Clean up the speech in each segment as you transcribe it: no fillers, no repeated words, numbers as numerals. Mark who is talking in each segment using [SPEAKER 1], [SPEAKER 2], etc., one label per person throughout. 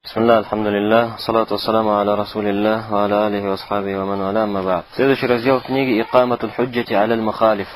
[SPEAKER 1] Бисмилlah, альхамдулиллах, салату вассаламу аля расулиллах, ва аля алихи ва асхабихи ва ман валя, амма ба'д. Следующий раздел книги «Икаматуль худжати аляль мухалиф»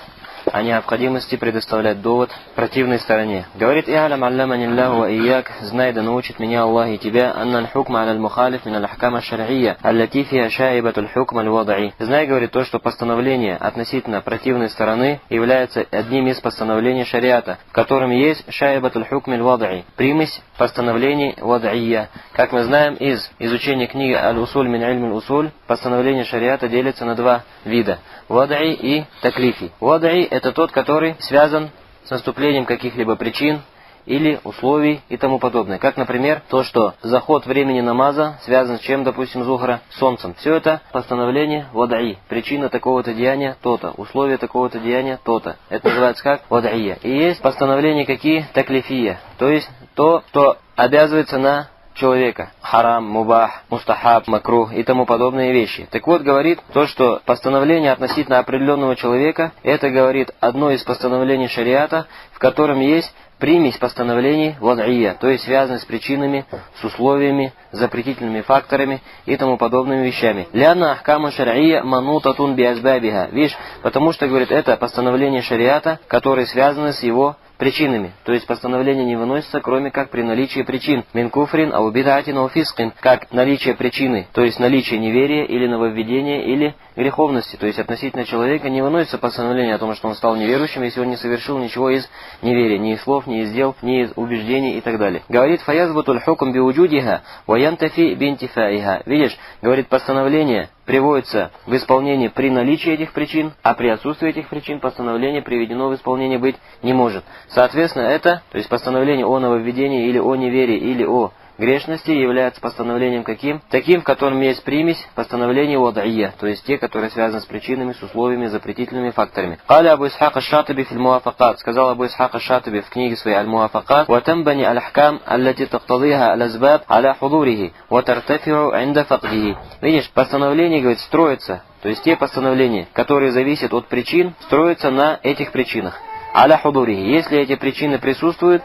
[SPEAKER 1] о необходимости предоставлять довод противной стороне. Говорит: «И'алям алляманиллаху ва ияк», знай да научит меня Аллах и тебя, «анналь хукма аляль мухалиф мин аль-ахкам аш-шар'ия, аллати фиха шаибатуль хукм аль-вадаи». Знай, говорит, то, что постановление относительно противной стороны является одним из постановлений шариата, в котором есть шаибатуль хукм аль-вадаи, примесь постановлений вадаия. Как мы знаем из изучения книги «Аль-усуль мин ильм аль-усуль», постановление шариата делится на два вида: вадаи и таклифи. Вадаи — это тот, который связан с наступлением каких-либо причин или условий и тому подобное. Как, например, то, что заход времени намаза связан с чем, допустим, зухра, солнцем. Все это постановление вадаи. Причина такого-то деяния то-то, условия такого-то деяния то-то. Это называется как вадаия. И есть постановления какие? Таклифия. То есть то, что обязывается на человека. Харам, мубах, мустахаб, макрух и тому подобные вещи. Так вот, говорит то, что постановление относительно определенного человека, это, говорит, одно из постановлений шариата, в котором есть примесь постановлений вадаия, то есть связаны с причинами, с условиями, запретительными факторами и тому подобными вещами. Ляна ахкама шар'ия манутатун биазбабиха. Видишь, потому что, говорит, это постановление шариата, которые связаны с его причинами. То есть постановление не выносится, кроме как при наличии причин. Мин куфрин ау бидатин ау фискин. Как наличие причины, то есть наличие неверия или нововведения или греховности. То есть относительно человека не выносится постановление о том, что он стал неверующим, если он не совершил ничего из неверия, ни из слов, ни из дел, ни из убеждений и так далее. Говорит: фаязбутуль хукм биуджудиха ва янтафи бинтифаиха. Видишь, говорит, постановление приводится в исполнение при наличии этих причин, а при отсутствии этих причин постановление приведено в исполнение быть не может. Соответственно, это, то есть постановление о нововведении или о неверии или о грешности, является постановлением каким? Таким, в котором есть примесь постановления вадаия, то есть те, которые связаны с причинами, с условиями, запретительными факторами. Каля Абу Исхак аш-Шатиби фил муафакат. Сказал Абу Исхак аш-Шатиби в книге своей аль-Муафакат: «Ва тамбани аль-ахкам аллати тактадиха аль-азбаб аля худурихи ва тартафиру инда факдихи». Видишь, постановление, говорит, строится, то есть те постановления, которые зависят от причин, строятся на этих причинах. Аля худурихи. Если эти причины присутствует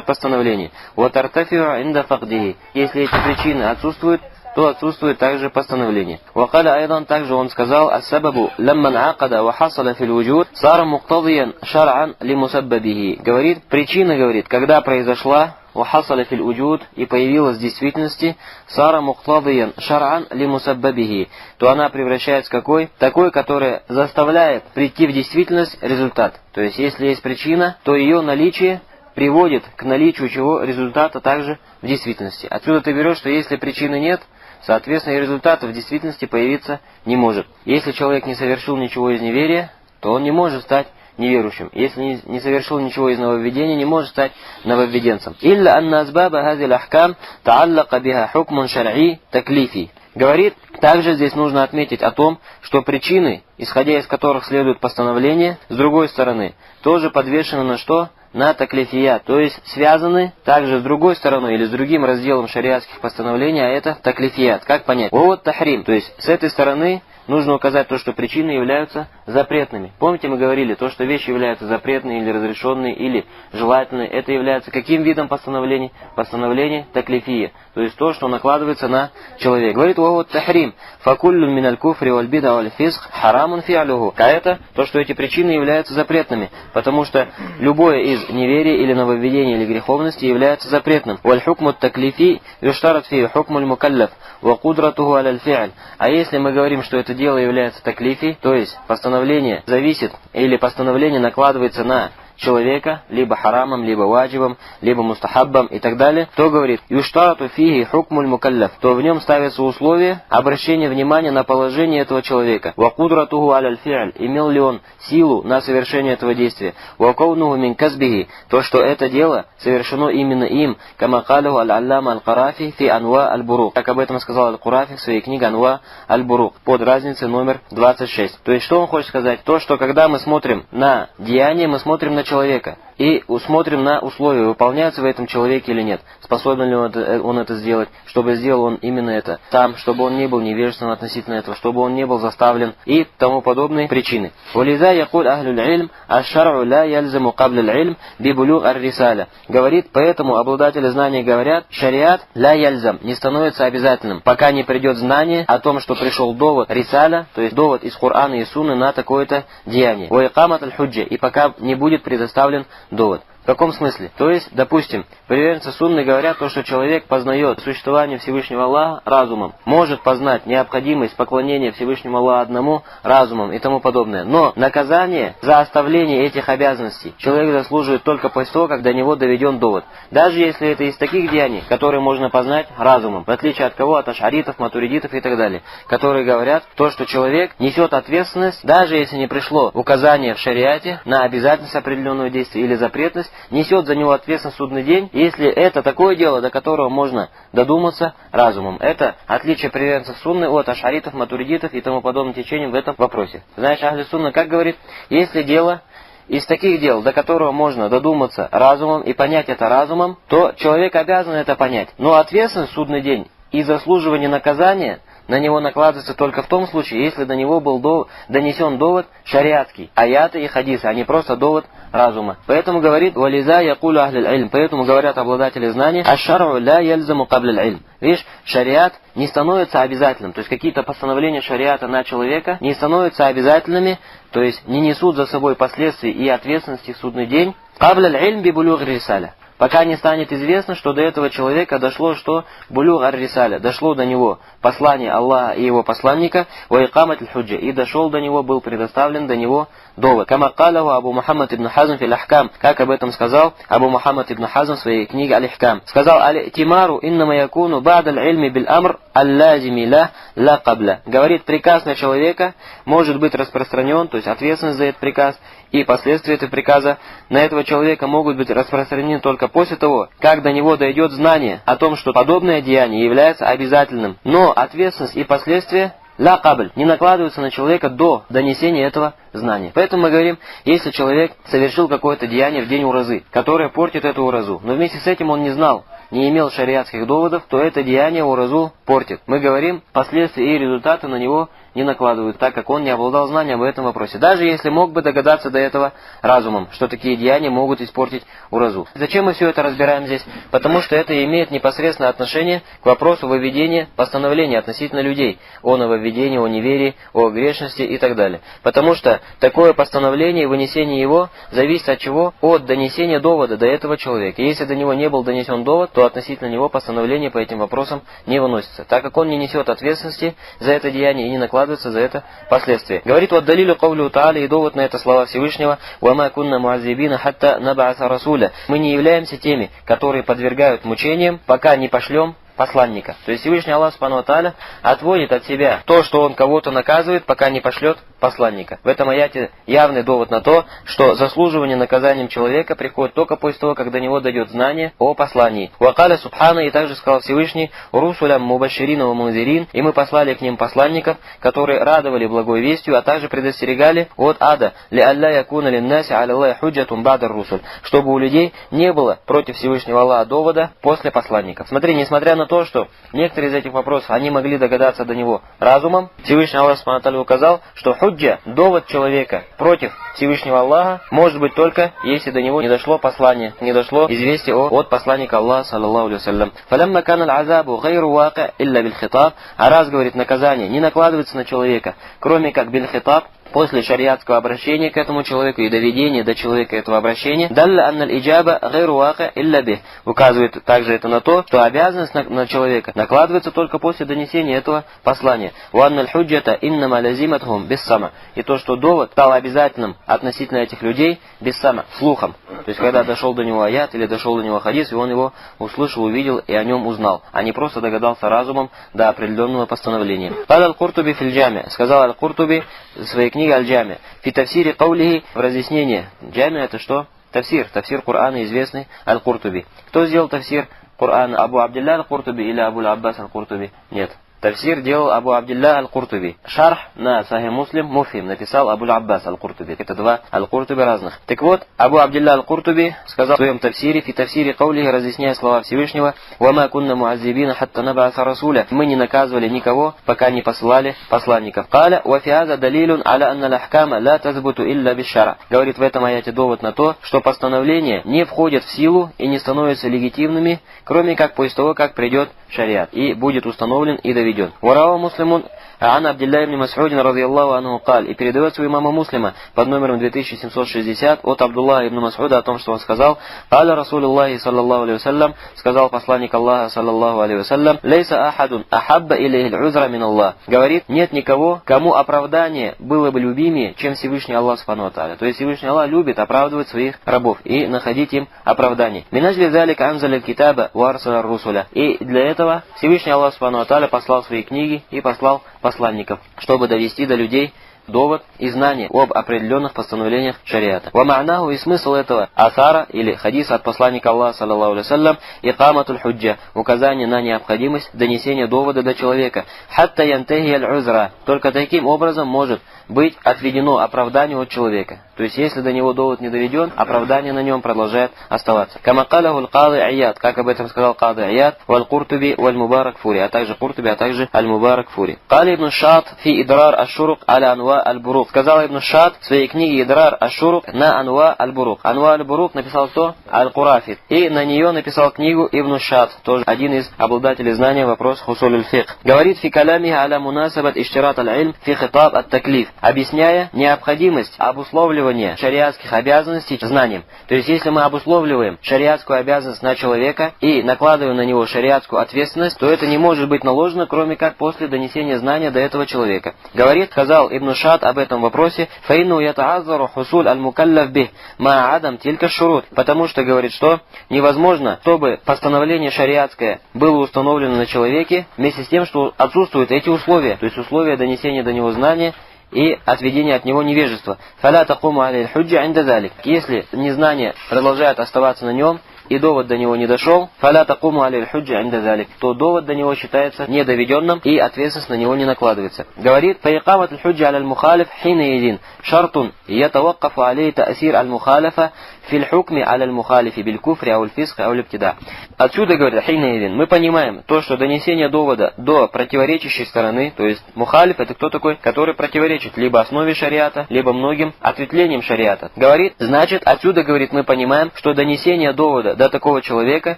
[SPEAKER 1] постановление. Вот артафиу инда факдихи. Если эти причины отсутствуют, то отсутствует также постановление. Вакаля айдан, также он сказал: «Ас-сабабу ламман акада ва хасала фил вуджуд сара муктадиян шар'ан ли мусаббабихи». Говорит, причина, говорит, когда произошла вахасаля фил вуджуд и появилась в действительности, сара муктадиян шар'ан ли мусаббабихи, то она превращается в какой? Такой, которая заставляет прийти в действительность результат. То есть, если есть причина, то ее наличие приводит к наличию чего? Результата также в действительности. Отсюда ты берешь, что если причины нет, соответственно, и результата в действительности появиться не может. Если человек не совершил ничего из неверия, то он не может стать неверующим. Если не совершил ничего из нововведения, не может стать нововведенцем. «Илля анна азбаба хазил ахкам тааллака биха хукмун шар'и таклифи». Говорит, также здесь нужно отметить о том, что причины, исходя из которых следует постановление, с другой стороны, тоже подвешены на что? На таклифия, то есть связаны также с другой стороной или с другим разделом шариатских постановлений, а это таклифият. Как понять? Вот тахрим, то есть с этой стороны нужно указать то, что причины являются запретными. Помните, мы говорили, то, что вещи являются запретными или разрешенные, или желательные, это является каким видом постановлений? Постановление таклифия, то есть то, что накладывается на человека. Говорит: вот тахрим, факуллюн миналь куфри валь бида валь фиск харамун фи'алюху. А это то, что эти причины являются запретными, потому что любое из неверия или нововведения или греховности является запретным. Валь хукму таклифи юштарат фи хукмуль мукаллаф ва кудратуху аляль фи'аль. А если мы говорим, что это дело является таклифи, то есть постановление зависит или постановление накладывается на человека, либо харамом, либо ваджибом, либо мустахаббом и так далее, то, говорит, юштарату фихи хукмуль мукаллаф, то в нем ставятся условия обращения внимания на положение этого человека. Ва кудратуху аляль фи'аль, имел ли он силу на совершение этого действия. Ва каунуху мин казбихи, то, что это дело совершено именно им, кама калаху аль-аллама аль-Карафи фи анва аль-бурук. Как об этом сказал аль-Карафи в своей книге Анва аль-Бурук, под разницей номер 26. То есть, что он хочет сказать? То, что когда мы смотрим на деяние, мы смотрим на человека. и усмотрим на условия, выполняются в этом человеке или нет. Способен ли он это сделать, чтобы сделал он именно это. Там, чтобы он не был невежественным относительно этого, чтобы он не был заставлен и тому подобные причины. «Вализа якуль ахлюль ильм, аш-шар'у ла ялзаму кабль иль бибулюг ар-рисаля». Говорит, поэтому обладатели знаний говорят, шариат ла ялзам, не становится обязательным, пока не придет знание о том, что пришел довод рисаля, то есть довод из Корана и Сунны на такое-то деяние. «Ва икамат аль-худжа», и пока не будет предоставлен довод. В каком смысле? То есть, допустим, приверженцы Сунны говорят то, что человек познает существование Всевышнего Аллаха разумом, может познать необходимость поклонения Всевышнему Аллаху одному разумом и тому подобное. Но наказание за оставление этих обязанностей человек заслуживает только после того, как до него доведен довод. Даже если это из таких деяний, которые можно познать разумом, в отличие от кого? От ашаритов, матуридитов и так далее, которые говорят то, что человек несет ответственность, даже если не пришло указание в шариате на обязательность определенного действия или запретность, несет за него ответственность в судный день, если это такое дело, до которого можно додуматься разумом. Это отличие приверженцев Сунны от ашаритов, матуридитов и тому подобным течениям в этом вопросе. Знаешь, Ахли Сунна как говорит? Если дело из таких дел, до которого можно додуматься разумом и понять это разумом, то человек обязан это понять. Но ответственность в судный день и заслуживание наказания на него накладывается только в том случае, если до него был донесен довод шариатский, аяты и хадисы, а не просто довод разума. Поэтому говорит, «Вализа якулю ахлиль ильм», поэтому говорят обладатели знаний, «Аш-шар'у ла ялзаму кабль ильм». Видишь, шариат не становится обязательным, то есть какие-то постановления шариата на человека не становятся обязательными, то есть не несут за собой последствий и ответственности в судный день. «Кабль ильм би булюг рисаля». Пока не станет известно, что до этого человека дошло, что булюг ар-рисаля, дошло до него послание Аллаха и его посланника, ва икамат аль-худжа, и дошел до него, был предоставлен до него довод. Кама калаху Абу Мухаммад ибн Хазм фил ахкам, как об этом сказал Абу Мухаммад ибн Хазм в своей книге Аль-Ахкам. Сказал, аль-тимару иннама якуну ба'д аль-ильми бил-амр аль-лазими ла кабля. Говорит, приказ на человека может быть распространен, то есть ответственность за этот приказ, и последствия этого приказа на этого человека могут быть распространены только после того, как до него дойдет знание о том, что подобное деяние является обязательным. Но ответственность и последствия ла кабль не накладываются на человека до донесения этого знания. Поэтому мы говорим, если человек совершил какое-то деяние в день уразы, которое портит эту уразу, но вместе с этим он не знал, не имел шариатских доводов, то это деяние уразу портит. Мы говорим, последствия и результаты на него не накладывают, так как он не обладал знанием в этом вопросе. Даже если мог бы догадаться до этого разумом, что такие деяния могут испортить уразу. Зачем мы все это разбираем здесь? Потому что это имеет непосредственное отношение к вопросу выведения постановления относительно людей. О нововведении, о неверии, о грешности и так далее. Потому что такое постановление и вынесение его зависит от чего? От донесения довода до этого человека. Если до него не был донесен довод, то относительно него постановление по этим вопросам не выносится, так как он не несет ответственности за это деяние и не накладывается за это последствия. Говорит, вот далилю кавлю та'аля, и довод на это слова Всевышнего, «Вама кунна муаззибина хатта наба'аса расуля». Мы не являемся теми, которые подвергают мучениям, пока не пошлем посланника. То есть Всевышний Аллах Субхану ва Тааля отводит от себя то, что он кого-то наказывает, пока не пошлет посланника. В этом аяте явный довод на то, что заслуживание наказанием человека приходит только после того, как до него дойдет знание о послании. Вакаля Субхана, и также сказал Всевышний, «Русулям мубаширина ва мунзирин», и мы послали к ним посланников, которые радовали благой вестью, а также предостерегали от ада, «Ли алля якуна линнаси аля Аллахи худжатун ба'да русуль», чтобы у людей не было против Всевышнего Аллаха довода после посланников. Смотри, несмотря на то, что некоторые из этих вопросов они могли догадаться до него разумом, Всевышний Аллах Субхану ва Тааля указал, что худжа, довод человека против Всевышнего Аллаха, может быть только, если до него не дошло послание, не дошло известие от посланника Аллаха, саллаллаху алейхи ва саллям. «Фалямма кана аль-азабу гайру ваки илля биль-хитаб», а раз, говорит, наказание не накладывается на человека, кроме как биль-хитаб, после шариатского обращения к этому человеку и доведения до человека этого обращения, «Далля анналь иджаба гайру ваки илля бих», указывает также это на то, что обязанность на человека накладывается только после донесения этого послания. «Ва анналь худжата иннама лазиматхум биссама», и то, что довод стал обязательным относительно этих людей биссама, слухом. То есть, когда дошел до него аят или дошел до него хадис, и он его услышал, увидел и о нем узнал, а не просто догадался разумом до определенного постановления. «Кал аль-Куртуби фил джами», сказал аль-Куртуби в своей книге Аль-Джами, «Фи тафсире каулихи», в разъяснении. Джами это что? Тафсир Кур'ана известный Аль-Куртуби. Кто сделал тафсир Кур'ана? Абу Абдилля Аль-Куртуби или Абу Аббас Аль-Куртуби? Нет. Тафсир делал Абу Абдилля Аль-Куртуби. Шарх на Сахих Муслим Муфхим написал Абу Аббас Аль-Куртуби. Это два Аль-Куртуби разных. Так вот, Абу Абдилля Аль-Куртуби сказал в своем тафсире, в тафсире каулихи, разъясняя слова Всевышнего: «Вама кунна муаззибина хатта набааса расуля». Мы не наказывали никого, пока не посылали посланников. Каля ва фи хаза далилун аля анна аль-ахкама ла тазбуту илля биш-шара. Говорит в этом аяте довод на то, что постановления не входят в силу и не становятся легитимными, кроме как после того, как придет шариат и будет установлен и доведен. Варава муслимун ан Абдилля ибн Мас'удин радийаллаху анху каль. И передается у имама Муслима под номером 2760 от Абдуллаха ибн Мас'уда о том, что он сказал: «Аля Расулуллахи саллаллаху алейхи вассалям», сказал посланник Аллаха саллаллаху алейхи вассалям: «Лейса ахадун ахабба илейхи аль-узра мин Аллах». Говорит, нет никого, кому оправдание было бы любимее, чем Всевышний Аллах субхану ва тааля. То есть Всевышний Аллах любит оправдывать своих рабов и находить им оправдание. Минажли залика анзаля аль-китаба ва арсаля ар-русуля. И для этого Всевышний Аллах субхану ва тааля послал свои книги и послал посланников, чтобы довести до людей довод и знание об определенных постановлениях шариата. Ва ма'наху, и смысл этого асара или хадиса от посланника Аллаха саллаллаху алейхи вассалям: икаматуль худжа, указание на необходимость донесения довода до человека. Хатта янтахи аль-узра, только таким образом может быть отведено оправдание от человека. То есть, если до него довод не доведен, оправдание на нем продолжает оставаться. Кама каляху аль-Кади Ияд, как об этом сказал Кади Ияд, валь-Куртуби валь-Мубарак-Фури, а также Куртуби, а также аль-Мубарак-Фури. Кали ибн Шат фи идрар аш-шурук аля анва аль-Бурук. Сказал ибн Шат в своей книге Идрар аш-Шурук на анва аль-Бурук. Анва аль-Бурук написал кто? Аль-Курафит. И на нее написал книгу ибн Шат, тоже один из обладателей знания вопрос хусуль аль-фикх. Говорит: фи калямихи аля мунасабат иштират аль-илм фи хитаб ат-таклиф, объясняя необходимость обусловливания шариатских обязанностей знанием. То есть, если мы обусловливаем шариатскую обязанность на человека и накладываем на него шариатскую ответственность, то это не может быть наложено, кроме как после донесения знания до этого человека. Говорит, сказал ибн Шат об этом вопросе: фаинну ятаазару хусуль аль-мукаллаф бих ма адам тилька шурут. Потому что, говорит, что невозможно, чтобы постановление шариатское было установлено на человеке вместе с тем, что отсутствуют эти условия, то есть условия донесения до него знания и отведение от него невежества. Фаля такуму алейхи худжа инда залик. Если незнание продолжает оставаться на нем, и довод до него не дошел, фаля такуму алейхи худжа инда залик, то довод до него считается недоведенным и ответственность на него не накладывается. Говорит: фаикамат аль-худжа аль-мухалиф хина един шартун ятаваккафу алейхи таасир аль-мухалифа фил хукми аль-мухалифи биль куфри ау аль-фиск ау аль-иптида. Отсюда, говорит, хина един, мы понимаем то, что донесение довода до противоречащей стороны, то есть мухалиф — это кто такой? Который противоречит либо основе шариата, либо многим ответвлениям шариата. Говорит, значит, отсюда, говорит, мы понимаем, что донесение довода до такого человека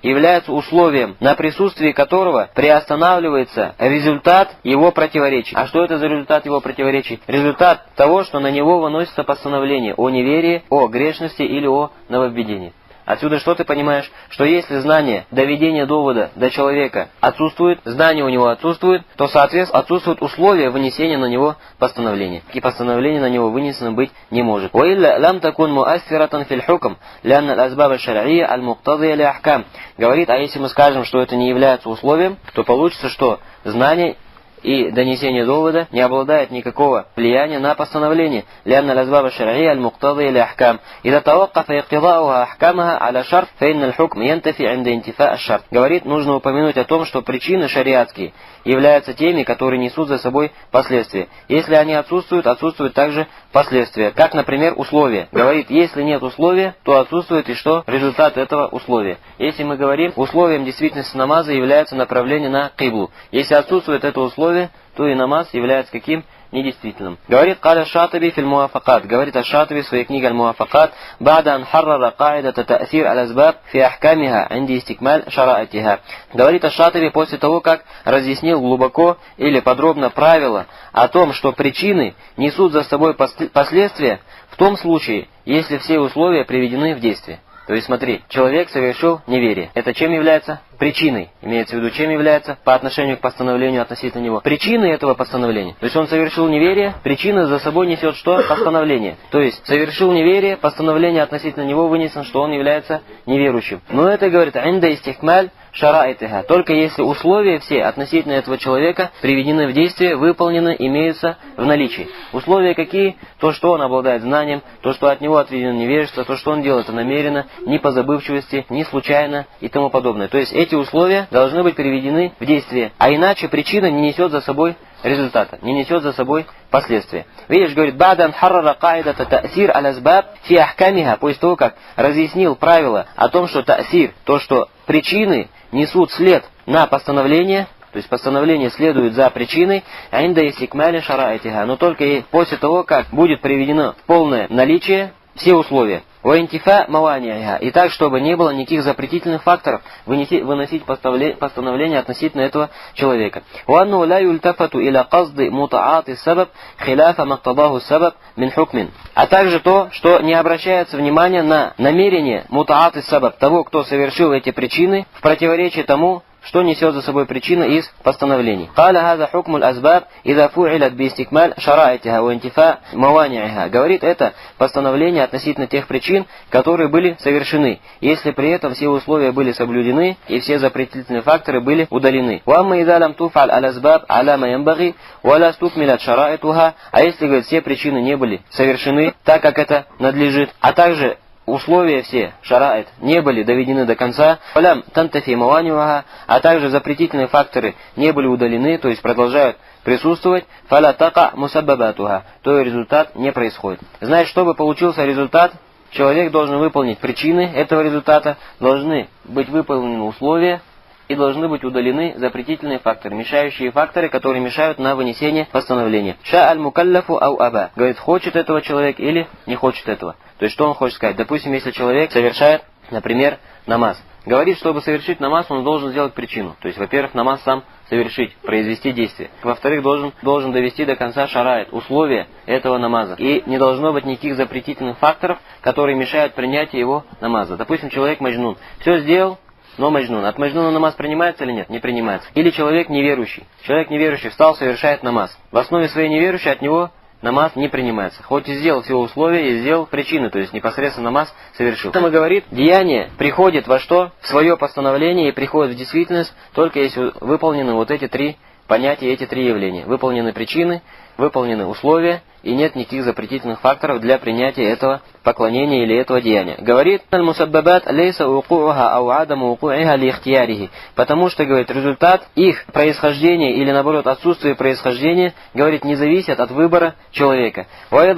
[SPEAKER 1] является условием, на присутствии которого приостанавливается результат его противоречий. А что это за результат его противоречий? Результат того, что на него выносится постановление о неверии, о грешности или о нововведении. Отсюда что ты понимаешь? Что если знание доведения довода до человека отсутствует, знание у него отсутствует, то, соответственно, отсутствуют условия вынесения на него постановления. И постановление на него вынесено быть не может. Говорит, а если мы скажем, что это не является условием, то получится, что знание и донесение довода не обладает никакого влияния на постановление. لأن الأسباب الشرعية المقتضية لأحكام إذا توقف اقتضاؤها أحكامها على شرط فإن الحكم ينتفي عند انتفاء الشرط. Говорит, нужно упомянуть о том, что причины шариатские являются теми, которые несут за собой последствия. Если они отсутствуют, отсутствуют также последствия. Как, например, условия. Говорит, если нет условия, то отсутствует и что? Результат этого условия. Если мы говорим, условием действительности намаза является направление на киблу. Если отсутствует это условие, то и намаз является каким? Недействительным. Говорит Каля Шатаби фил Муафакат. Говорит Аш-Шатаби в своей книге Аль-Муафакат: бада ан харрара каидата та'сир аль-азбаб фи ахкамиха инди истикмаль шараатиха. Говорит Аш-Шатаби после того, как разъяснил глубоко или подробно правила о том, что причины несут за собой последствия в том случае, если все условия приведены в действие. То есть смотри, человек совершил неверие. Это чем является? Причиной. Имеется в виду, чем является по отношению к постановлению относительно него? Причиной этого постановления. То есть он совершил неверие, причина за собой несет что? Постановление. То есть совершил неверие, постановление относительно него вынесено, что он является неверующим. Но это, говорит, инда истихмаль шараитиха, только если условия все относительно этого человека приведены в действие, выполнены, имеются в наличии. Условия какие? То, что он обладает знанием, то, что от него отведено невежество, то, что он делает это намеренно, не по забывчивости, не случайно и тому подобное. То есть эти условия должны быть приведены в действие, а иначе причина не несет за собой результата, не несет за собой последствия. Видишь, говорит, «Ба'дан харрара каидата та'сир аль-азбаб фи ахкамиха», после того, как разъяснил правило о том, что та'сир, то, что причины несут след на постановление, то есть постановление следует за причиной, «Инда истикмали шараитиха», но только и после того, как будет приведено в полное наличие все условия. «Ваинтифа маванииха», и так, чтобы не было никаких запретительных факторов выносить постановление относительно этого человека. «Ванну ла юльтафату иля казды мутаати сабаб хиляфа мактадаху сабаб мин хукмин». А также то, что не обращается внимание на намерение мутаати сабаб, того, кто совершил эти причины, в противоречие тому, что несет за собой причина из постановлений. «Каля хаза хукмуль азбаб ида фу'илят би истикмаль шараитиха ва интифа маванииха». Говорит, это постановление относительно тех причин, которые были совершены, если при этом все условия были соблюдены и все запретительные факторы были удалены. «Уамма ида лам туфаль аль азбаб аля ма янбаги ва ла стукмилят шараитуха». А если, говорит, все причины не были совершены так, как это надлежит, а также условия все, шараит, не были доведены до конца, а также запретительные факторы не были удалены, то есть продолжают присутствовать, то и результат не происходит. Значит, чтобы получился результат, человек должен выполнить причины этого результата, должны быть выполнены условия, и должны быть удалены запретительные факторы, мешающие факторы, которые мешают на вынесение постановления. «Ша аль-мукалляфу ау аба». Говорит, хочет этого человек или не хочет этого. То есть, что он хочет сказать? Допустим, если человек совершает, например, намаз. Говорит, чтобы совершить намаз, он должен сделать причину. То есть, во-первых, намаз сам совершить, произвести действие. Во-вторых, должен довести до конца шараит, условия этого намаза. И не должно быть никаких запретительных факторов, которые мешают принятию его намаза. Допустим, человек маджнун. Все сделал, но маджнун. От маджнуна намаз принимается или нет? Не принимается. Или человек неверующий. Человек неверующий встал, совершает намаз. В основе своей неверующей от него намаз не принимается. Хоть и сделал все условия, и сделал причины, то есть непосредственно намаз совершил. Поэтому говорит, деяние приходит во что? В свое постановление и приходит в действительность, только если выполнены вот эти три понятия, эти три явления. Выполнены причины, выполнены условия, и нет никаких запретительных факторов для принятия этого поклонения или этого деяния. Говорит, потому что, говорит, результат их происхождения или, наоборот, отсутствие происхождения, говорит, не зависит от выбора человека. Говорит,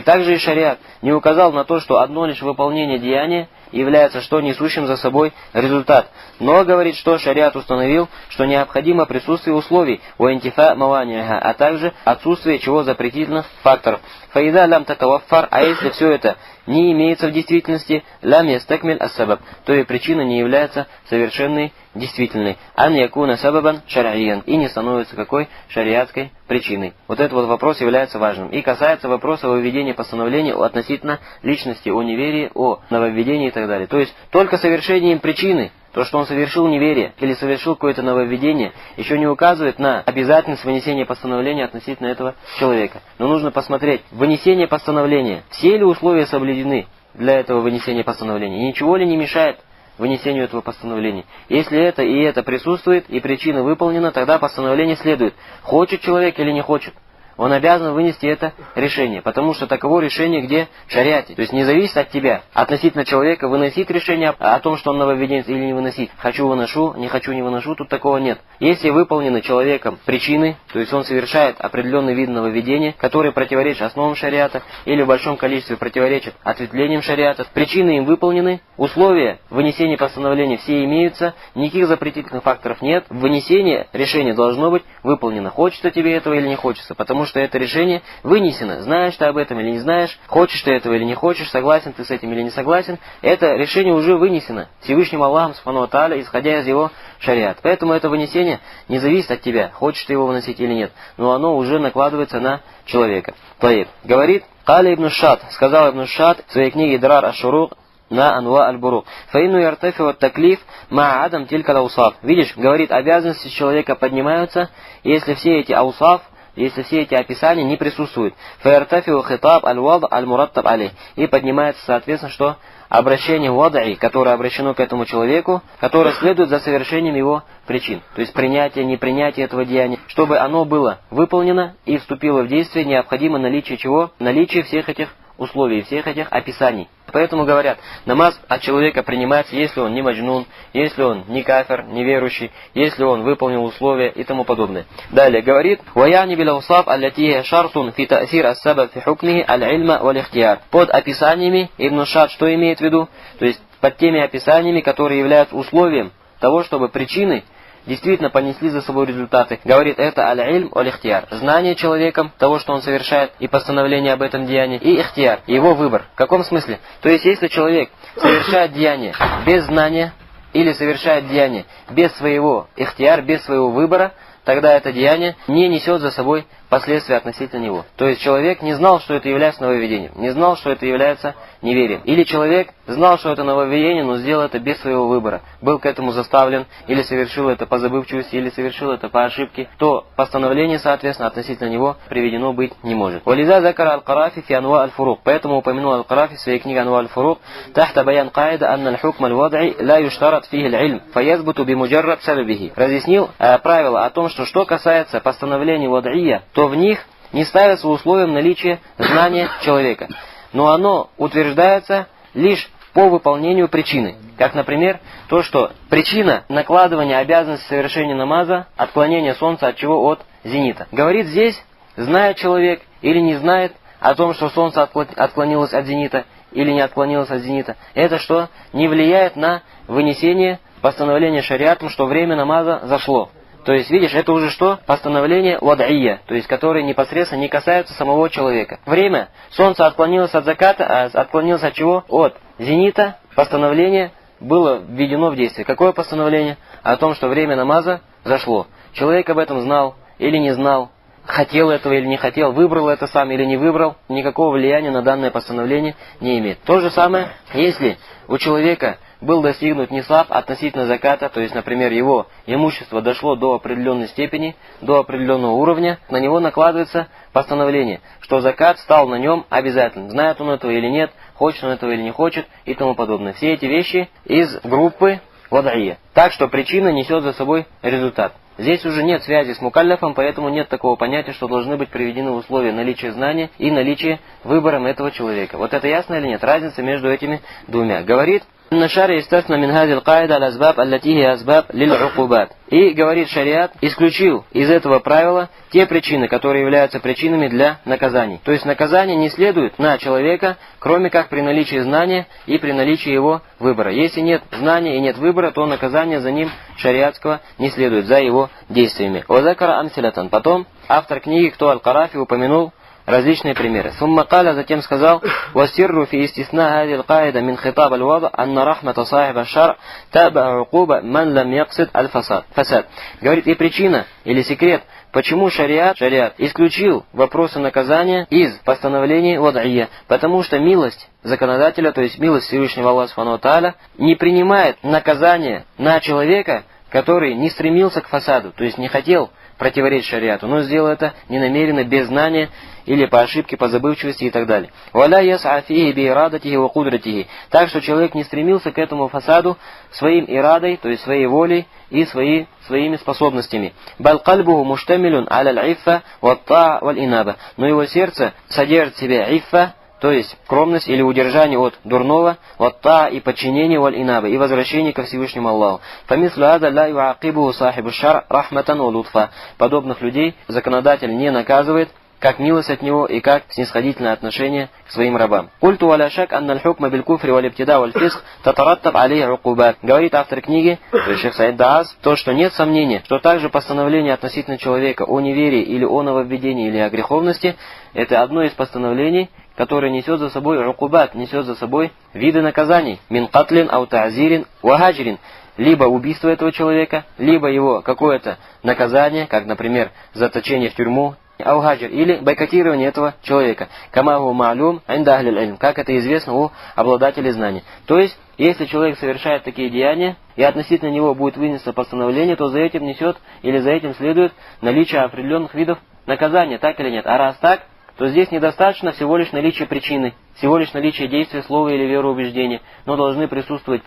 [SPEAKER 1] также и шариат не указал на то, что одно лишь выполнение деяния является что несущим за собой результат. Но говорит, что шариат установил, что необходимо присутствие условий, а также отсутствие чего запретительных факторов. Фаида лям татаваффар, а если все это не имеется в действительности, лям ястакмиль ас-сабаб, то и причина не является совершенной, действительной. Ан якуна сабабан шар'иян, и не становится какой шариатской причиной. Вот этот вот вопрос является важным. И касается вопроса выведения постановления относительно личности, о неверии, о нововведении и так далее. То есть только совершением причины, то, что он совершил неверие или совершил какое-то нововведение, еще не указывает на обязательность вынесения постановления относительно этого человека. Но нужно посмотреть, вынесение постановления, все ли условия соблюдены для этого вынесения постановления, ничего ли не мешает вынесению этого постановления. Если это и это присутствует, и причина выполнена, тогда постановление следует. Хочет человек или не хочет, он обязан вынести это решение, потому что таково решение где? В шариате. То есть не зависит от тебя, относительно человека, выносить решение о том, что он нововведенец или не выносить. Хочу выношу, не хочу не выношу, тут такого нет. Если выполнены человеком причины, то есть он совершает определенный вид нововведения, который противоречит основам шариата, или в большом количестве противоречит ответвлениям шариата, причины им выполнены, условия вынесения постановления все имеются, никаких запретительных факторов нет, вынесение решения должно быть выполнено. Хочется тебе этого или не хочется, потому что это решение вынесено. Знаешь ты об этом или не знаешь, хочешь ты этого или не хочешь, согласен ты с этим или не согласен, это решение уже вынесено Всевышним Аллахом Субхану ва Тааля, исходя из его шариат. Поэтому это вынесение не зависит от тебя, хочешь ты его выносить или нет, но оно уже накладывается на человека. Таиб. Говорит, Кали ибн Шад, сказал ибн Шад в своей книге Драр аш-Шурук на Анва аль-Бурук. Фаину яртафи ват таклиф ма адам тилька аусаф. Видишь, говорит, обязанности человека поднимаются, если все эти аусаф, если все эти описания не присутствуют. Фаяртафиу хитаб аль-вад аль-мураттаб алейх. И поднимается, соответственно, что обращение вадаи, которое обращено к этому человеку, которое следует за совершением его причин. То есть принятие, непринятие этого деяния. Чтобы оно было выполнено и вступило в действие, необходимо наличие чего? Наличие всех этих условий, всех этих описаний. Поэтому говорят, намаз от человека принимается, если он не маджнун, если он не кафир, неверующий, если он выполнил условия и тому подобное. Далее говорит, وَيَعْنِ بِالْأَوْصَافِ الَّتِي شَرْطٌ فِي تَأْثِيرِ السَّبَبِ فِي حُكْمِهِ الْعِلْمَ وَالْإِخْتِيَارِ. Под описаниями Ибн Шад что имеет в виду? То есть под теми описаниями, которые являются условием того, чтобы причины действительно понесли за собой результаты. Говорит, это аль-ильм аль-ихтияр. Знание человеком того, что он совершает, и постановление об этом деянии, и ихтияр, его выбор. В каком смысле? То есть, если человек совершает деяние без знания, или совершает деяние без своего ихтияр, без своего выбора, тогда это деяние не несет за собой последствия относительно него. То есть человек не знал, что это является нововведением, не знал, что это является неверием. Или человек знал, что это нововведение, но сделал это без своего выбора. Был к этому заставлен, или совершил это по забывчивости, или совершил это по ошибке, то постановление, соответственно, относительно него приведено быть не может. Вализа закара аль-Карафи фи анва аль-фурук. Поэтому упомянул аль-Карафи в своей книге анва аль-фурук тахта баян каида анна аль-хукм аль-вад'и ла юштарат фихи аль-ильм фаязбуту бимуджаррад сабабихи. Разъяснил правило о том, что касается постановлений вад'ия, то в них не ставится условием наличия знания человека. Но оно утверждается лишь по выполнению причины. Как, например, то, что причина накладывания обязанности совершения намаза, отклонения солнца от чего? От зенита. Говорит здесь, знает человек или не знает о том, что солнце отклонилось от зенита или не отклонилось от зенита. Это что? Не влияет на вынесение постановления шариатом, что время намаза зашло. То есть, видишь, это уже что? Постановление вад'ия, то есть, которое непосредственно не касается самого человека. Время, солнце отклонилось от заката, отклонилось от чего? От зенита. Постановление было введено в действие. Какое постановление? О том, что время намаза зашло. Человек об этом знал или не знал, хотел этого или не хотел, выбрал это сам или не выбрал, никакого влияния на данное постановление не имеет. То же самое, если у человека был достигнут нисаб относительно заката, то есть, например, его имущество дошло до определенной степени, до определенного уровня, на него накладывается постановление, что закат стал на нем обязательным. Знает он этого или нет, хочет он этого или не хочет и тому подобное. Все эти вещи из группы вад'ия. Так что причина несет за собой результат. Здесь уже нет связи с мукалляфом, поэтому нет такого понятия, что должны быть приведены условия наличия знания и наличия выбором этого человека. Вот это ясно или нет? Разница между этими двумя. Говорит, и говорит, шариат исключил из этого правила те причины, которые являются причинами для наказаний. То есть наказание не следует на человека, кроме как при наличии знания и при наличии его выбора. Если нет знания и нет выбора, то наказание за ним шариатского не следует, за его действиями. Потом автор книги, кто Аль-Карафи, упомянул различные примеры. Сумма каля затем сказал: «Вассирру фи истисна хади аль-каида мин хитаб аль-вада анна рахмата сахиб аль-шар таба укуба ман лам яксид аль-фасад». Говорит, и причина или секрет, почему шариат исключил вопросы наказания из постановлений вад'ия, потому что милость законодателя, то есть милость Всевышнего Аллаха Субхану ва Тааля, не принимает наказание на человека, который не стремился к фасаду, то есть не хотел противоречить шариату, но сделал это ненамеренно, без знания или по ошибке, по забывчивости и так далее. Так что человек не стремился к этому фасаду своим ирадой, то есть своей волей и своими способностями. Но его сердце содержит в себе иффа, то есть скромность или удержание от дурного, ватта и подчинение валь инаба и возвращение ко Всевышнему Аллаху. Подобных людей законодатель не наказывает, как милость от него и как снисходительное отношение к своим рабам. Говорит автор книги, Шейх Саид Дааз, то, что нет сомнения, что также постановление относительно человека о неверии или о нововведении или о греховности, это одно из постановлений, которое несет за собой рукубат, несет за собой виды наказаний. Мин катлин ау та'зирин ва хаджрин. Либо убийство этого человека, либо его какое-то наказание, как, например, заточение в тюрьму, ау-хаджр, или бойкотирование этого человека. Камаху ма'люм инда ахлил ильм, как это известно у обладателей знаний. То есть, если человек совершает такие деяния, и относительно него будет вынесено постановление, то за этим несет, или за этим следует наличие определенных видов наказание, так или нет. А раз так, то здесь недостаточно всего лишь наличия причины, всего лишь наличия действия, слова или вероубеждения, но должны присутствовать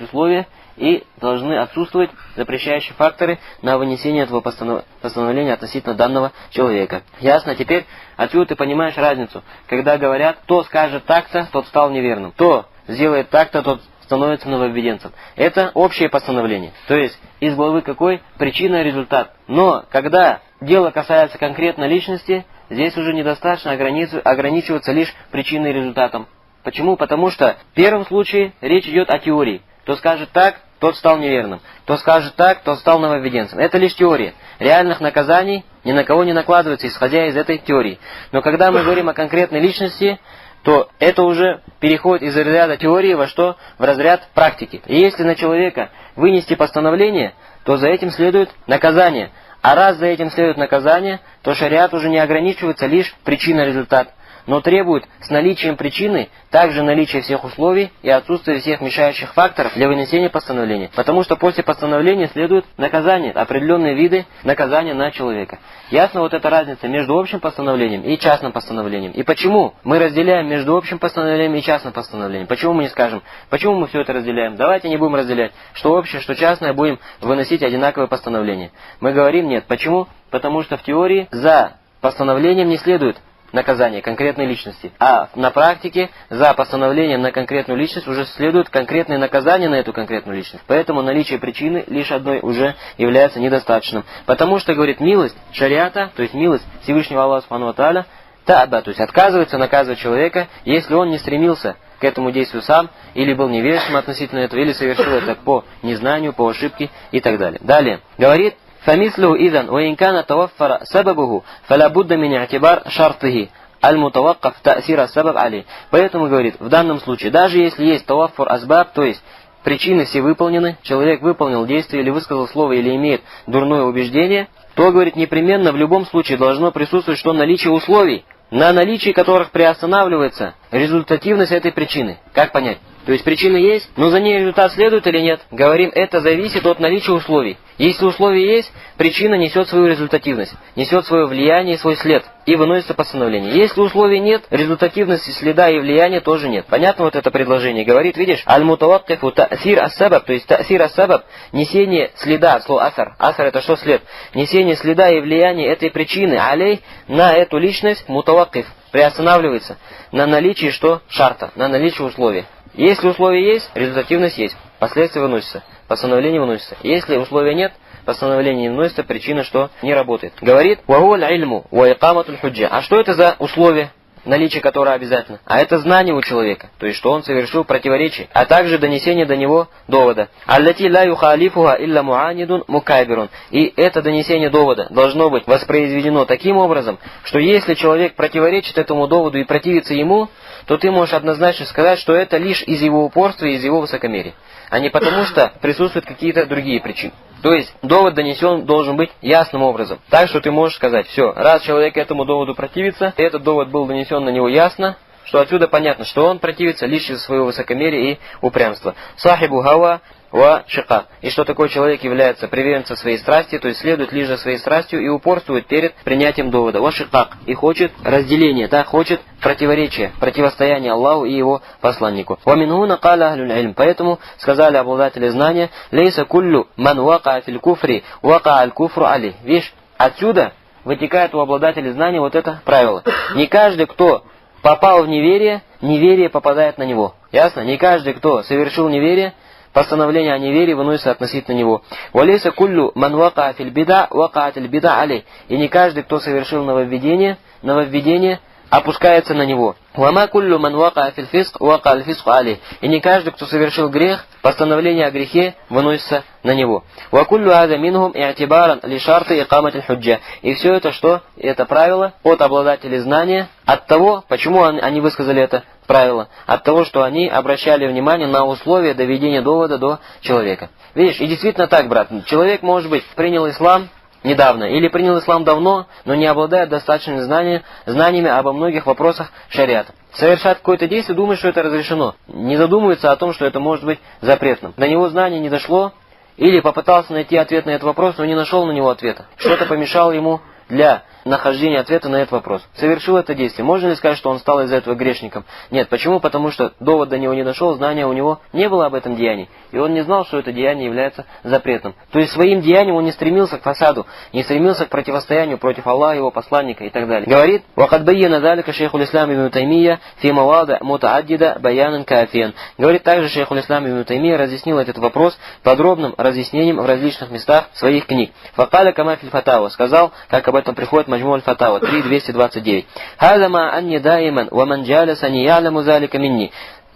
[SPEAKER 1] условия и должны отсутствовать запрещающие факторы на вынесение этого постановления относительно данного человека. Ясно? Теперь отсюда ты понимаешь разницу, когда говорят, кто скажет так-то, тот стал неверным, кто сделает так-то, тот становится нововведенцем. Это общее постановление. То есть из главы какой? Причина и результат. Но когда дело касается конкретной личности, здесь уже недостаточно ограничиваться лишь причиной и результатом. Почему? Потому что в первом случае речь идет о теории. Кто скажет так, тот стал неверным. Кто скажет так, тот стал нововведенцем. Это лишь теория. Реальных наказаний ни на кого не накладывается, исходя из этой теории. Но когда мы говорим о конкретной личности, то это уже переходит из разряда теории во что? В разряд практики. И если на человека вынести постановление, то за этим следует наказание. А раз за этим следует наказание, то шариат уже не ограничивается лишь причина-результат, но требует с наличием причины также наличие всех условий и отсутствие всех мешающих факторов для вынесения постановления. Потому что после постановления следует наказание, определенные виды наказания на человека. Ясно вот эта разница между общим постановлением и частным постановлением. И почему мы разделяем между общим постановлением и частным постановлением? Почему мы не скажем, почему мы все это разделяем? Давайте не будем разделять, что общее, что частное, будем выносить одинаковое постановление. Мы говорим нет. Почему? Потому что в теории за постановлением не следует наказание конкретной личности. А на практике за постановлением на конкретную личность уже следует конкретное наказание на эту конкретную личность. Поэтому наличие причины лишь одной уже является недостаточным. Потому что, говорит, милость шариата, то есть милость Всевышнего Аллаха Субхану ва Тааля, та'ба, то есть отказывается наказывать человека, если он не стремился к этому действию сам, или был невежеством относительно этого, или совершил это по незнанию, по ошибке и так далее. Далее. Говорит, فمثله إذن وإن كان توفر سببه فلا بد من اعتبار شرطه المتوقف تأثير السبب عليه. Поэтому, говорит, в данном случае, даже если есть таваффур асбаб, то есть причины все выполнены, человек выполнил действие или высказал слово, или имеет дурное убеждение, то, говорит, непременно в любом случае должно присутствовать что наличие условий, на наличии которых приостанавливается результативность этой причины. Как понять? То есть причина есть, но за ней результат следует или нет? Говорим, это зависит от наличия условий. Если условия есть, причина несет свою результативность, несет свое влияние и свой след, и выносится постановление. Если условий нет, результативности следа и влияния тоже нет. Понятно вот это предложение? Говорит, видишь, аль-мутаваккифу та'сир ас-сабаб, то есть та'сир ас-сабаб, несение следа, слово асар. Асар это что след? Несение следа и влияния этой причины, алей, на эту личность, мутаваккиф, приостанавливается на наличии что? Шарта, на наличии условий. Если условия есть, результативность есть, последствия выносятся, постановление выносится. Если условия нет, постановление не выносится, причина что? Не работает. Говорит, «Вахуаль ильму ва икаматуль худжа». А что это за условия, наличие которого обязательно? А это знание у человека, то есть что он совершил противоречие, а также донесение до него довода. «Аллати ла юхалифуха илля муанидун мукайбирун». И это донесение довода должно быть воспроизведено таким образом, что если человек противоречит этому доводу и противится ему, то ты можешь однозначно сказать, что это лишь из его упорства и из его высокомерия, а не потому, что присутствуют какие-то другие причины. То есть довод донесен должен быть ясным образом. Так что ты можешь сказать, все, раз человек этому доводу противится, и этот довод был донесен на него ясно, что отсюда понятно, что он противится лишь из своего высокомерия и упрямства. Сахибу гава ва шика. И что такой человек является приверженцем своей страсти, то есть следует лишь за своей страстью и упорствует перед принятием довода. Ва шикак. И хочет разделения, да, хочет противоречия, противостояния Аллаху и его посланнику. Ва минхуна каля ахлюль ильм. Поэтому сказали обладатели знания, лейса куллю ман вака фил куфри вака аль куфру али. Видишь, отсюда вытекает у обладателей знания вот это правило. Не каждый, кто попал в неверие, неверие попадает на него. Ясно? Не каждый, кто совершил неверие, постановление о неверии выносится относительно него. «Валейса куллю ман вака фил бида вакаатиль бида алей». И не каждый, кто совершил нововведение опускается на него. «Вама куллю ман вака фил фиск вака аль фиску алей». И не каждый, кто совершил грех, постановление о грехе выносится на него. «Ва куллю ада минхум и'тибаран ли шарты икаматиль худжа». И все это что? Это правило от обладателей знания, от того, почему они высказали это правило, от того, что они обращали внимание на условия доведения довода до человека. Видишь, и действительно так, брат, человек, может быть, принял ислам недавно, или принял ислам давно, но не обладает достаточными знаниями обо многих вопросах шариата. Совершает какое-то действие, думает, что это разрешено. Не задумывается о том, что это может быть запретным. До него знание не дошло, или попытался найти ответ на этот вопрос, но не нашел на него ответа. Что-то помешало ему для нахождения ответа на этот вопрос. Совершил это действие. Можно ли сказать, что он стал из-за этого грешником? Нет. Почему? Потому что довод до него не дошел, знания у него не было об этом деянии. И он не знал, что это деяние является запретным. То есть своим деянием он не стремился к фасаду, не стремился к противостоянию против Аллаха, его посланника и так далее. Говорит: «Вакад байяна залика шейхул ислам ибн Таймия фи мавада мутааддида баянан кафиан». Говорит, также шейхул ислам ибн Таймия разъяснил этот вопрос подробным разъяснением в различных местах своих книг. Факаля кама филь фатава, сказал, как об этом приходит Маджму аль-Фатава 3.229. «Хаза ма анни даиман ва ман джаласа не яляму залика минни».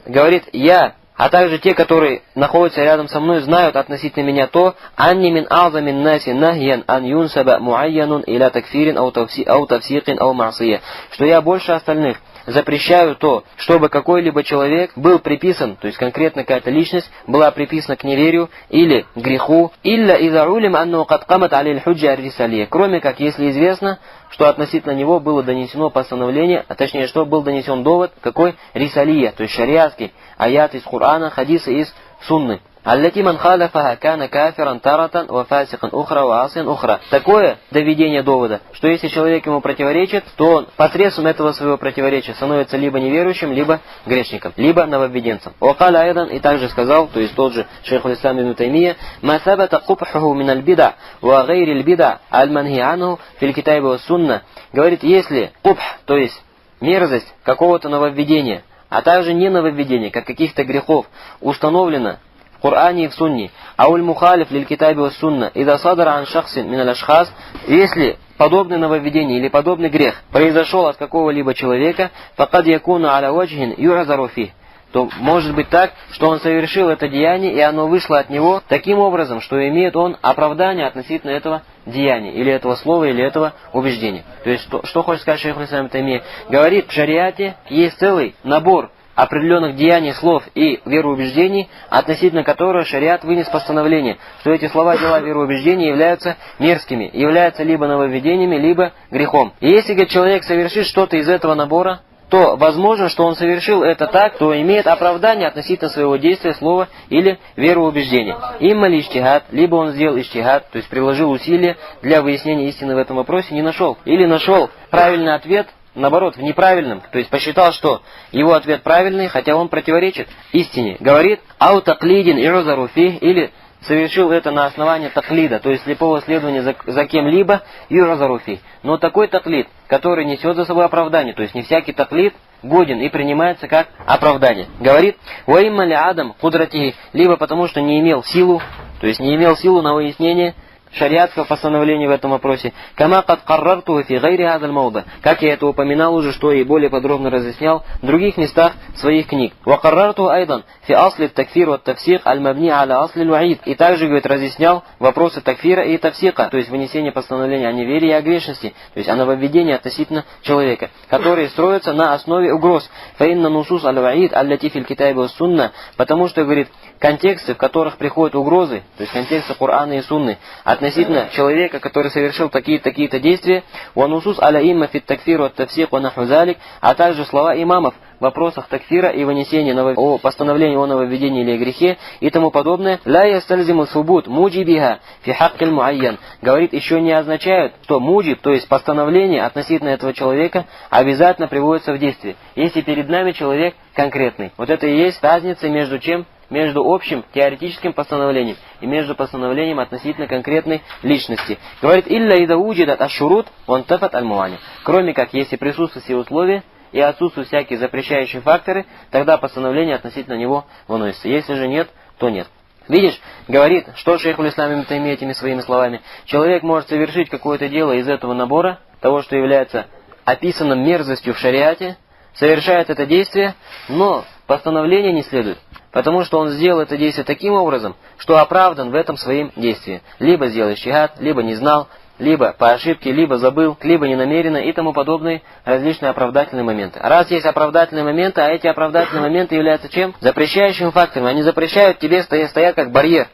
[SPEAKER 1] Говорит, я, а также те, которые находятся рядом со мной, знают относительно меня то, «Анни мин азамин наси нахьян ан юнсаба муайянун иля такфирин ау тавсикин ау маасия», что я больше остальных запрещаю то, чтобы какой-либо человек был приписан, то есть конкретно какая-то личность была приписана к неверию или к греху, «Илля иза улим анну кад камат алиль худжа ар-рисалия», кроме как если известно, что относительно него было донесено постановление, а точнее, что был донесен довод, какой рисалия, то есть шариатский, аят из Корана, хадисы из Сунны. «Аллати ман халяфаха кана кафиран таратан ва фасикан ухра ва асин ухра». Такое доведение довода, что если человек ему противоречит, то он посредством этого своего противоречия становится либо неверующим, либо грешником, либо нововведенцем. «Вакаля айдан», и также сказал, то есть тот же шейхул ислам ибн Таймия, «Ма сабата купхуху мин аль-бида ва гайри аль-бида аль-манхи анху фил китаби ва сунна». Говорит, если купх, то есть мерзость какого-то нововведения, а также не нововведения, как каких-то грехов, установлено в Коране и в Сунне, ауль мухалиф лиль китаби ва сунна, ида садара ан шахсин мин аль-ашхас, если подобное нововведение или подобный грех произошел от какого-либо человека, факад якуну аля ваджхин ю'азару фих, то может быть так, что он совершил это деяние, и оно вышло от него таким образом, что имеет он оправдание относительно этого деяния, или этого слова, или этого убеждения. То есть, что хочет сказать шейхул ислам ибн Таймия? Говорит, в шариате есть целый набор определенных деяний, слов и вероубеждений, относительно которого шариат вынес постановление, что эти слова, дела, вероубеждения являются мерзкими, являются либо нововведениями, либо грехом. И если человек совершит что-то из этого набора, то возможно, что он совершил это так, то имеет оправдание относительно своего действия, слова или вероубеждения. Имма ли иджтихад, либо он сделал иджтихад, то есть приложил усилия для выяснения истины в этом вопросе, не нашел. Или нашел правильный ответ, наоборот, в неправильном, то есть посчитал, что его ответ правильный, хотя он противоречит истине. Говорит, «Ау таклидин и'узару фих», или совершил это на основании таклида, то есть слепого следования за кем-либо, и'узару фих. Но такой таклид, который несет за собой оправдание, то есть не всякий таклид годен и принимается как оправдание. Говорит, «Ва имма ли адам кудратихи», либо потому что не имел силу, то есть не имел силу на выяснение шариатского постановления в этом вопросе. «Кама кад каррарту фи гайри хазаль мауда», как я это упоминал уже, что и более подробно разъяснял в других местах своих книг. «Ва каррарту айдан фи асли такфир ва тавсик аль-мабни аля асли аль-ваид». И также, говорит, разъяснял вопросы такфира и тавсика, то есть вынесение постановления о неверии и о грешности, то есть о нововведении относительно человека, которые строятся на основе угроз. «Фаинна нусус аль-ваид аль-лати фил китаби ва сунна», потому что, говорит, контексты, в которых приходят угрозы, то есть контексты Корана и Сунны, относительно человека, который совершил такие-то действия, «Ванусус аля имма фит такфиру от тавсик ва наху залик», а также слова имамов в вопросах такфира и вынесения о постановлении о нововведении или грехе и тому подобное, «Ла ястальзиму субут муджибиха фи хаккиль муайян», говорит, еще не означают, что муджиб, то есть постановление относительно этого человека, обязательно приводится в действие, если перед нами человек конкретный. Вот это и есть разница между чем? Между общим теоретическим постановлением и между постановлением относительно конкретной личности. Говорит, «Илля ида уджидат аш-шурут ван тафат аль-муани». Кроме как, если присутствуют все условия и отсутствуют всякие запрещающие факторы, тогда постановление относительно него выносится. Если же нет, то нет. Видишь, говорит, что шейхул ислам ибн Таймия этими своими словами. Человек может совершить какое-то дело из этого набора, того, что является описанным мерзостью в шариате, совершает это действие, но постановление не следует. Потому что он сделал это действие таким образом, что оправдан в этом своим действии. Либо сделал иджтихад, либо не знал, либо по ошибке, либо забыл, либо ненамеренно и тому подобные различные оправдательные моменты. Раз есть оправдательные моменты, а эти оправдательные моменты являются чем? Запрещающим фактором. Они запрещают тебе, стоят как барьер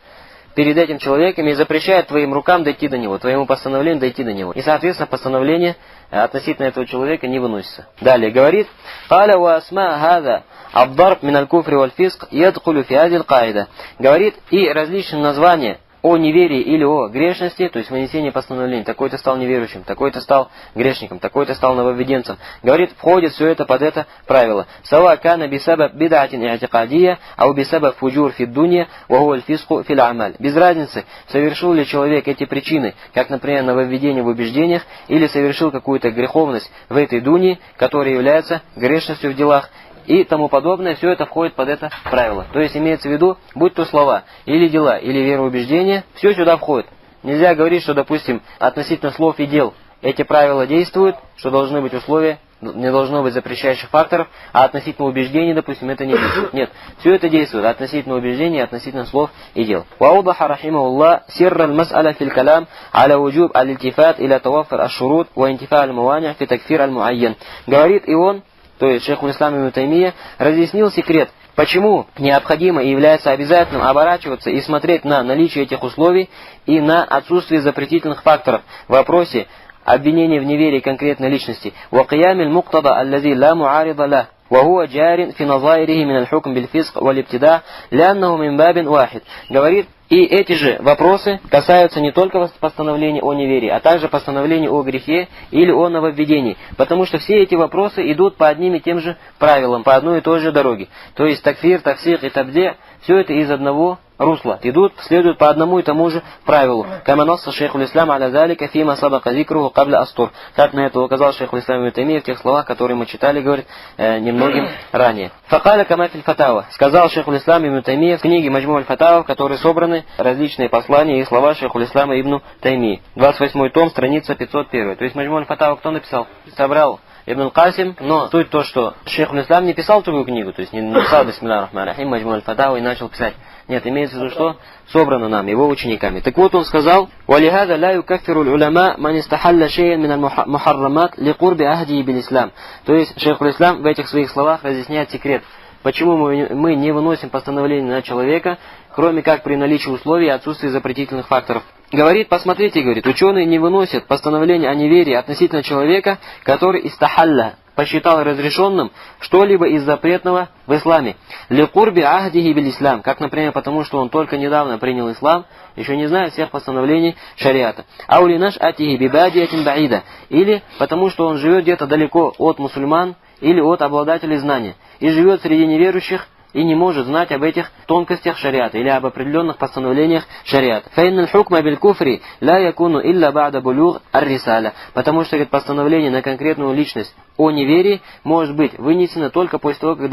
[SPEAKER 1] перед этим человеком и запрещают твоим рукам дойти до него, твоему постановлению дойти до него. И, соответственно, постановление относительно этого человека не выносится. Далее говорит, «Каля ва асма хаза абдарб мин аль-куфри валь-фиск ядхулю фи хазил каида». Говорит, и различные названия о неверии или о грешности, то есть вынесение постановлений, такой-то стал неверующим, такой-то стал грешником, такой-то стал нововведенцем, говорит, входит все это под это правило. Сава кана бисабаб бидатин и'тикадия, ау бисабаб фуджур фид дунья, ва хуа аль-фиску фил амаль. Без разницы, совершил ли человек эти причины, как, например, нововведение в убеждениях, или совершил какую-то греховность в этой дуне, которая является грешностью в делах, и тому подобное, все это входит под это правило. То есть имеется в виду, будь то слова, или дела, или вероубеждения, все сюда входит. Нельзя говорить, что, допустим, относительно слов и дел эти правила действуют, что должны быть условия, не должно быть запрещающих факторов, а относительно убеждений, допустим, это не действует. Нет, все это действует относительно убеждений, относительно слов и дел. Вауддаха рахимахуллах сирра аль-мас'аля фил калам аля вуджуб аль-илтифат иля таваффур аш-шурут ва интифа аль-муани' фи такфир аль-муайян. Говорит и он, то есть шейх Ислам ибн Таймия, разъяснил секрет, почему необходимо и является обязательным оборачиваться и смотреть на наличие этих условий и на отсутствие запретительных факторов в вопросе обвинения в неверии конкретной личности. وَقِيَامِ الْمُقْتَضَى الَّذِي لَا مُعَارِضَ لَهُ وَهُوَ جَارٍ فِي نَظَائِرِهِ مِنَ الْحُكْمِ بِالْفِسْقِ وَالِابْتِدَاعِ لِأَنَّهُ مِنْ بَابٍ وَاحِدٍ. Говорит, и эти же вопросы касаются не только постановления о неверии, а также постановления о грехе или о нововведении. Потому что все эти вопросы идут по одним и тем же правилам, по одной и той же дороге. То есть такфир, тафсих и табде, все это из одного русла. Следуют по одному и тому же правилу. Кама насса шейху ислам аля залика фима сабака зикруху кабля астур. Как на это указал шейху ислам ибн Таймия в тех словах, которые мы читали, говорит, немногим ранее. Факаля кама филь фатава. Сказал шейху ислам ибн Таймия в книге Маджму аль-Фатава, в которой собраны различные послания и слова шейху ислама ибн Таймии. 28 том, страница 501. То есть Маджму аль-Фатава кто написал? Собрал Ибн аль-Касим, но суть то, что шейх аль-Ислам не писал такую книгу, то есть не написал бисмилля рахман рахим, Маджму аль-Фатава и начал писать. Нет, имеется в виду, что собрано нам, его учениками. Так вот он сказал, وَلِهَذَا لَا يُكَفِّرُ الْعُلَمَاء مَنْ اسْتَحَلَّ شَيْئًا مِنَ الْمُحَرَّمَاتِ لِقُرْبِ عَهْدِهِ بِالْإِسْلَامِ. То есть шейх аль-Ислам в этих своих словах разъясняет секрет, почему мы не выносим постановление на человека, кроме как при наличии условий и отсутствии запретительных факторов. Говорит, посмотрите, говорит, ученые не выносят постановление о неверии относительно человека, который истахалля, посчитал разрешенным что-либо из запретного в исламе. Ликурби ахдихи биль ислам, как, например, потому что он только недавно принял ислам, еще не знает всех постановлений шариата. Аули наш атихи бибадиятин баида, или потому что он живет где-то далеко от мусульман или от обладателей знания, и живет среди неверующих, и не может знать об этих тонкостях шариата или об определенных постановлениях шариата. فَإِنَّ الْحُكْمَ بِالْكُفْرِ لَا يَكُونُ إِلَّا بَعْدَ بُلُوغِ الرِّسَالَةِ. Потому что постановление на конкретную личность о неверии может быть вынесено только после того, как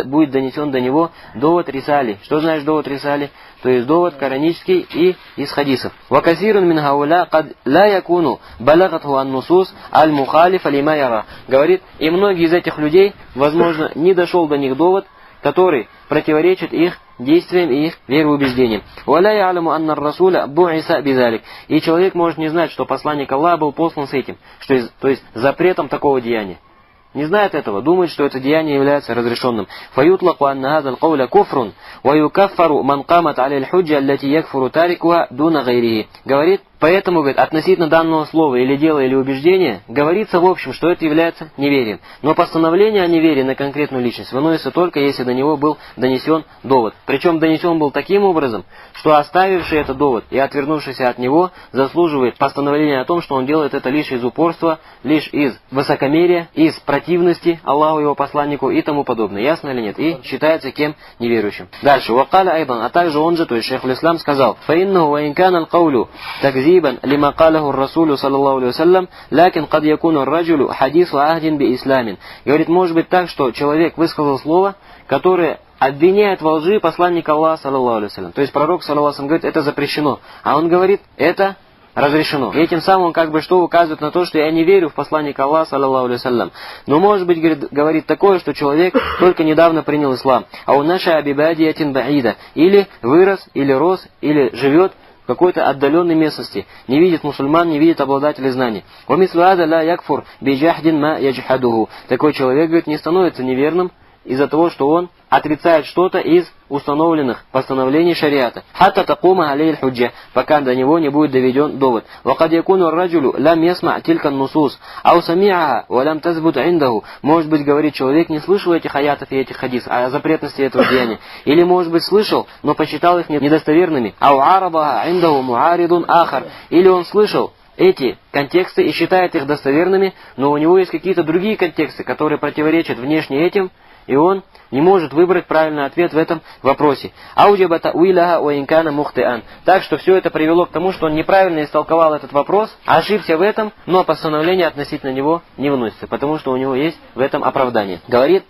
[SPEAKER 1] будет донесен до него довод рисали. Что значит довод рисали? То есть довод коранический и из хадисов. وَكَثِيرٌ مِنْ هَؤُلَاءِ قَدْ لَا يَكُونُ بَلَغَتْهُ النُّصُوص الْمُخَالِفَ لِمَا يَرَى. Говорит, и многие из этих людей, возможно, не дошел до них довод, который противоречит их действиям и их вероубеждениям. وَلَا يَعْلَمُ أَنَّ الرَّسُولَ بُعِثَ بِذَلِكَ. И человек может не знать, что посланник Аллаха был послан с этим, то есть запретом такого деяния. Не знает этого, думает, что это деяние является разрешенным. فَيُطْلَقُ أَنَّ هَذَا الْقَوْلَ كُفْرٌ وَيُكَفَّرُ مَنْ قَامَتْ عَلَيْهِ الْحُجَّةُ الَّتِي يَكْفُرُ تَارِكُهَا دُونَ غَيْرِهِ. Говорит, поэтому, говорит, относительно данного слова или дела или убеждения, говорится в общем, что это является неверием. Но постановление о неверии на конкретную личность выносится только, если до него был донесен довод. Причем донесен был таким образом, что оставивший этот довод и отвернувшийся от него заслуживает постановления о том, что он делает это лишь из упорства, лишь из высокомерия, из противности Аллаху и его посланнику и тому подобное. Ясно или нет? И считается кем? Неверующим. Дальше. Вакаля айдан, а также он же, то есть шейх аль-Ислам сказал, فَإِنَّهُ وَإِنْ كَانَ الْقَوْلُ تكذيبا لما قاله الرسول صلى الله عليه وسلم لكن قد يكون الرجل حديث عهد بإسلام. Говорит, может быть так, что человек высказал слово, которое обвиняет во лжи посланника Аллаха, саллаллаху алейхи вассалям. То есть пророк, саллаллаху алейхи вассалям, говорит, это запрещено. А он говорит, это разрешено. И этим самым как бы что указывает на то, что я не верю в посланника Аллаха, саллаллаху алейхи вассалям. Но может быть, говорит такое, что человек только недавно принял ислам. А у наша абибадиятин баида. Или вырос, или рос, или живет в какой-то отдаленной местности, не видит мусульман, не видит обладателей знаний. Такой человек, говорит, не становится неверным из-за того, что он отрицает что-то из установленных постановлений шариата. Хатта такума алейхи худжа, пока до него не будет доведен довод. Вакад якуну раджулю лам ясма тилька нусус, ау сами'аха ва лам тазбут индаху. Может быть, говорит, человек не слышал этих аятов и этих хадисов, о запретности этого деяния. Или, может быть, слышал, но посчитал их недостоверными. Ау арабаха индаху муаридун ахар. Или он слышал эти контексты и считает их достоверными, но у него есть какие-то другие контексты, которые противоречат внешне этим, и он не может выбрать правильный ответ в этом вопросе. Так что все это привело к тому, что он неправильно истолковал этот вопрос, ошибся в этом, но постановление относительно него не выносится, потому что у него есть в этом оправдание. Говорит